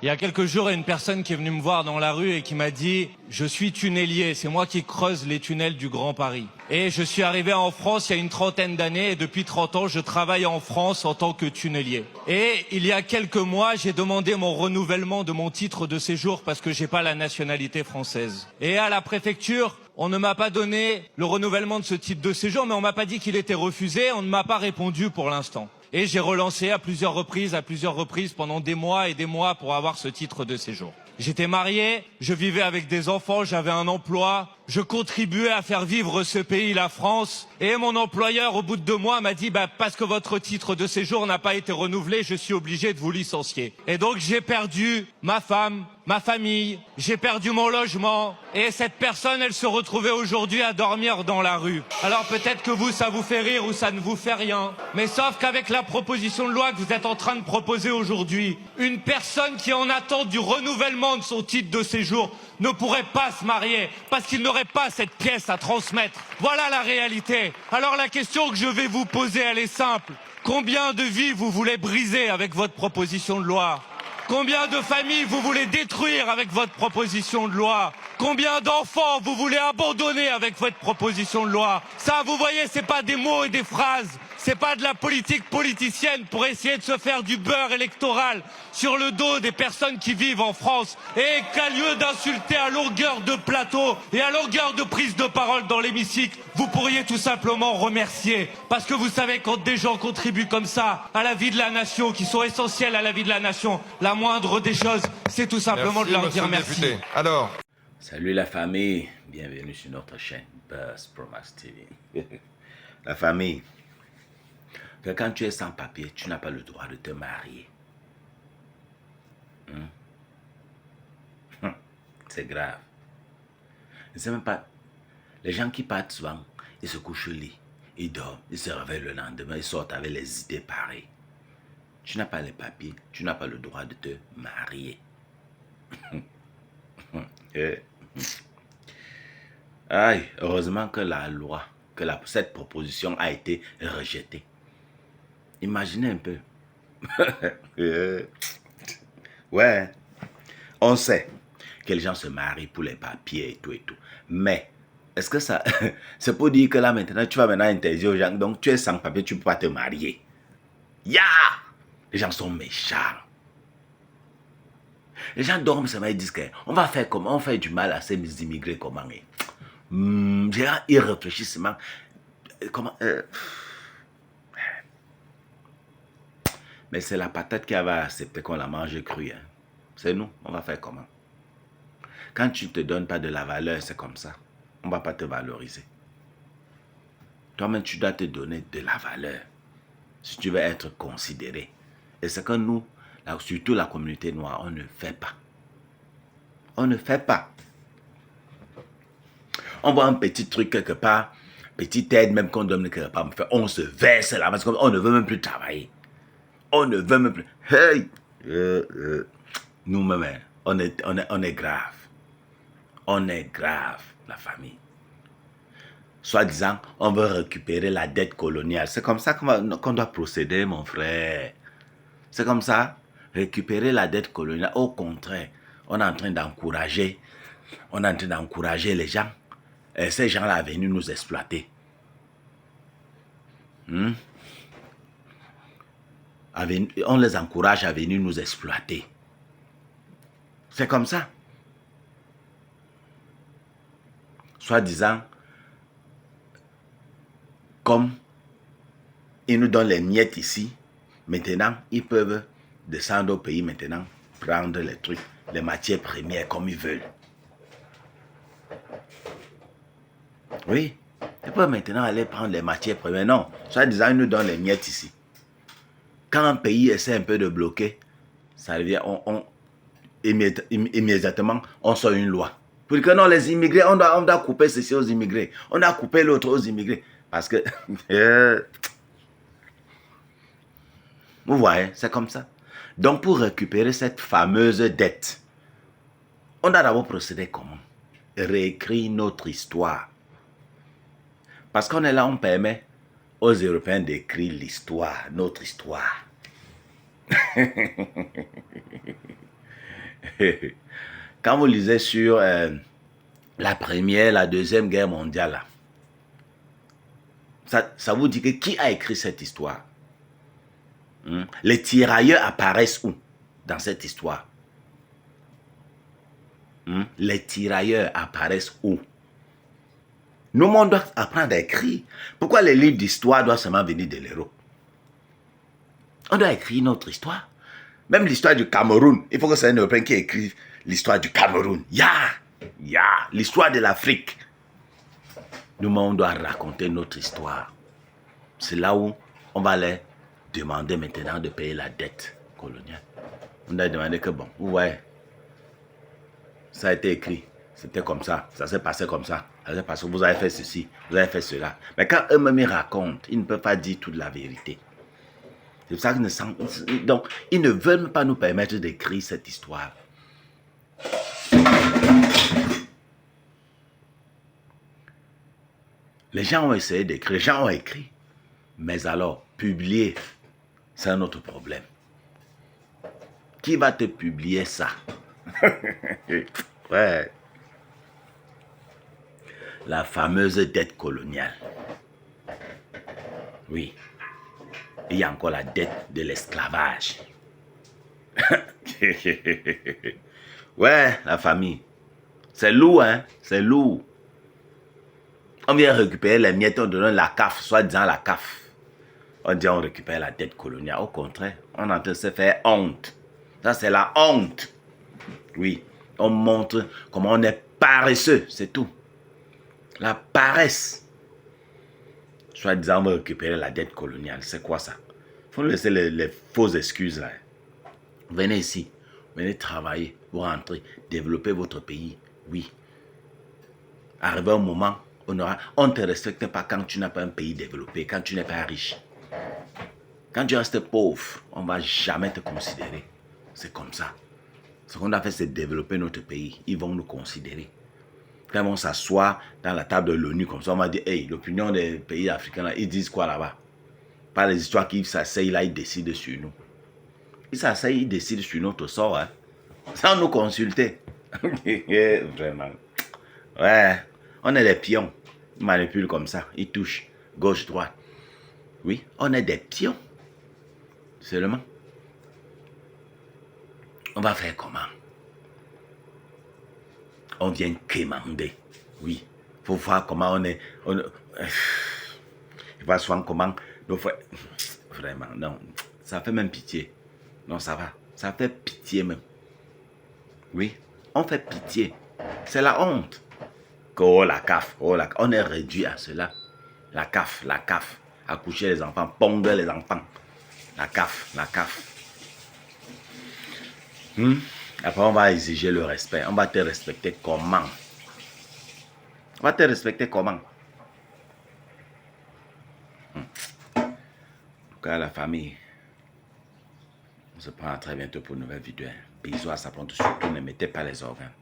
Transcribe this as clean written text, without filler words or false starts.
Il y a quelques jours, il y a une personne qui est venue me voir dans la rue et qui m'a dit « Je suis tunnelier, c'est moi qui creuse les tunnels du Grand Paris. » Et je suis arrivé en France il y a une trentaine d'années et depuis 30 ans, je travaille en France en tant que tunnelier. Et il y a quelques mois, j'ai demandé mon renouvellement de mon titre de séjour parce que j'ai pas la nationalité française. Et à la préfecture, on ne m'a pas donné le renouvellement de ce titre de séjour, mais on m'a pas dit qu'il était refusé, on ne m'a pas répondu pour l'instant. Et j'ai relancé à plusieurs reprises pendant des mois et des mois pour avoir ce titre de séjour. J'étais marié, je vivais avec des enfants, j'avais un emploi, je contribuais à faire vivre ce pays, la France. Et mon employeur, au bout de 2 mois, m'a dit parce que votre titre de séjour n'a pas été renouvelé, je suis obligé de vous licencier. Et donc j'ai perdu ma femme, ma famille, j'ai perdu mon logement. Et cette personne, elle se retrouvait aujourd'hui à dormir dans la rue. Alors peut-être que vous, ça vous fait rire ou ça ne vous fait rien. Mais sauf qu'avec la proposition de loi que vous êtes en train de proposer aujourd'hui, une personne qui est en attente du renouvellement de son titre de séjour ne pourrait pas se marier parce qu'il n'aurait pas cette pièce à transmettre. Voilà la réalité. Alors la question que je vais vous poser, elle est simple. Combien de vies vous voulez briser avec votre proposition de loi ? Combien de familles vous voulez détruire avec votre proposition de loi? Combien d'enfants vous voulez abandonner avec votre proposition de loi? Ça, vous voyez, c'est pas des mots et des phrases. C'est pas de la politique politicienne pour essayer de se faire du beurre électoral sur le dos des personnes qui vivent en France. Et qu'à lieu d'insulter à longueur de plateau et à longueur de prise de parole dans l'hémicycle, vous pourriez tout simplement remercier. Parce que vous savez, quand des gens contribuent comme ça à la vie de la nation, qui sont essentiels à la vie de la nation, la moindre des choses, c'est tout simplement de leur dire merci. Député. Alors. Salut la famille, bienvenue sur notre chaîne Buzz Promax TV. La famille, que quand tu es sans papier, tu n'as pas le droit de te marier. C'est grave. C'est même pas... Les gens qui partent souvent, ils se couchent au lit, ils dorment, ils se réveillent le lendemain, ils sortent avec les idées pareilles. Tu n'as pas les papiers, tu n'as pas le droit de te marier. Aïe, heureusement que la loi, cette proposition a été rejetée. Imaginez un peu. Ouais, on sait que les gens se marient pour les papiers et tout et tout. Mais, est-ce que ça... c'est pour dire que là maintenant, tu vas maintenant interdire aux gens, donc tu es sans papier, tu ne peux pas te marier. Ya! Les gens sont méchants. Les gens dorment seulement et disent qu'on va faire comment, on fait du mal à ces immigrés comment. Ils réfléchissent seulement. Comment... Mais c'est la patate qui va accepter qu'on la mange crue. Hein. C'est nous, on va faire comment? Quand tu ne te donnes pas de la valeur, c'est comme ça. On ne va pas te valoriser. Toi-même, tu dois te donner de la valeur. Si tu veux être considéré. Et c'est que nous, surtout la communauté noire, on ne fait pas. On ne fait pas. On voit un petit truc quelque part, petite aide même qu'on donne quelque part, on se verse là, parce qu'on ne veut même plus travailler. On ne veut même plus. Hey! Nous-mêmes, on est grave. On est grave, la famille. Soit disant, on veut récupérer la dette coloniale. C'est comme ça qu'on doit procéder, mon frère. C'est comme ça. Récupérer la dette coloniale. Au contraire, on est en train d'encourager. On est en train d'encourager les gens. Et ces gens-là sont venus nous exploiter. On les encourage à venir nous exploiter. C'est comme ça. Soit disant, comme ils nous donnent les miettes ici, maintenant, ils peuvent descendre au pays maintenant, prendre les trucs, les matières premières comme ils veulent. Oui, ils peuvent maintenant aller prendre les matières premières. Non, soit disant, ils nous donnent les miettes ici. Quand un pays essaie un peu de bloquer, ça revient, immédiatement, on sort une loi. Pour dire que non, les immigrés, on doit couper ceci aux immigrés. On doit couper l'autre aux immigrés. Parce que, vous voyez, c'est comme ça. Donc, pour récupérer cette fameuse dette, on doit d'abord procéder comment? Réécrire notre histoire. Parce qu'on est là, on permet aux Européens d'écrire l'histoire, notre histoire. Quand vous lisez sur la première, la deuxième guerre mondiale, là, ça vous dit que qui a écrit cette histoire? Les tirailleurs apparaissent où dans cette histoire? Les tirailleurs apparaissent où? Nous, on doit apprendre à écrire. Pourquoi les livres d'histoire doivent seulement venir de l'Europe? On doit écrire notre histoire. Même l'histoire du Cameroun, il faut que c'est un Européen qui écrive l'histoire du Cameroun. L'histoire de l'Afrique. Nous, on doit raconter notre histoire. C'est là où on va les demander maintenant de payer la dette coloniale. On doit demander que bon, vous voyez, ça a été écrit, c'était comme ça s'est passé comme ça s'est passé, vous avez fait ceci, vous avez fait cela. Mais quand eux-mêmes ils racontent, ils ne peuvent pas dire toute la vérité. C'est pour ça qu'ils donc, ils ne veulent pas nous permettre d'écrire cette histoire. Les gens ont essayé d'écrire, les gens ont écrit. Mais alors, publier, c'est un autre problème. Qui va te publier ça? Ouais. La fameuse dette coloniale. Oui. Il y a encore la dette de l'esclavage. Ouais, la famille. C'est lourd, hein? C'est lourd. On vient récupérer les miettes, on donne la CAF, soi-disant la CAF. On dit on récupère la dette coloniale. Au contraire, on est en train de se faire honte. Ça, c'est la honte. Oui, on montre comment on est paresseux, c'est tout. La paresse. Soi-disant, on va récupérer la dette coloniale. C'est quoi ça? Il faut laisser les fausses excuses là. Venez ici, venez travailler, vous rentrez, développer votre pays. Oui. Arrivé un moment, on ne te respecte pas quand tu n'as pas un pays développé, quand tu n'es pas riche. Quand tu restes pauvre, on ne va jamais te considérer. C'est comme ça. Ce qu'on a fait, c'est développer notre pays. Ils vont nous considérer. Quand ils vont s'asseoir dans la table de l'ONU, comme ça, on va dire, hey, l'opinion des pays africains, là, ils disent quoi là-bas? Pas les histoires qu'ils s'asseyent là, ils décident sur nous. Ils s'asseyent, ils décident sur notre sort, hein, sans nous consulter. Vraiment. Ouais, on est des pions. Ils manipulent comme ça, ils touchent gauche, droite. Oui, on est des pions. Seulement. On va faire comment? On vient quémander. Oui. Il faut voir comment on est. Il va se voir comment. Vraiment, non. Ça fait même pitié. Non, ça va. Ça fait pitié même. Oui. On fait pitié. C'est la honte. Oh, la CAF. Oh, on est réduit à cela. La CAF. Accoucher les enfants. Pondre les enfants. La CAF. Après, on va exiger le respect. On va te respecter comment? On va te respecter comment? En tout cas, la famille, on se prend à très bientôt pour une nouvelle vidéo. Bisous à sa plante. Surtout, ne mettez pas les organes.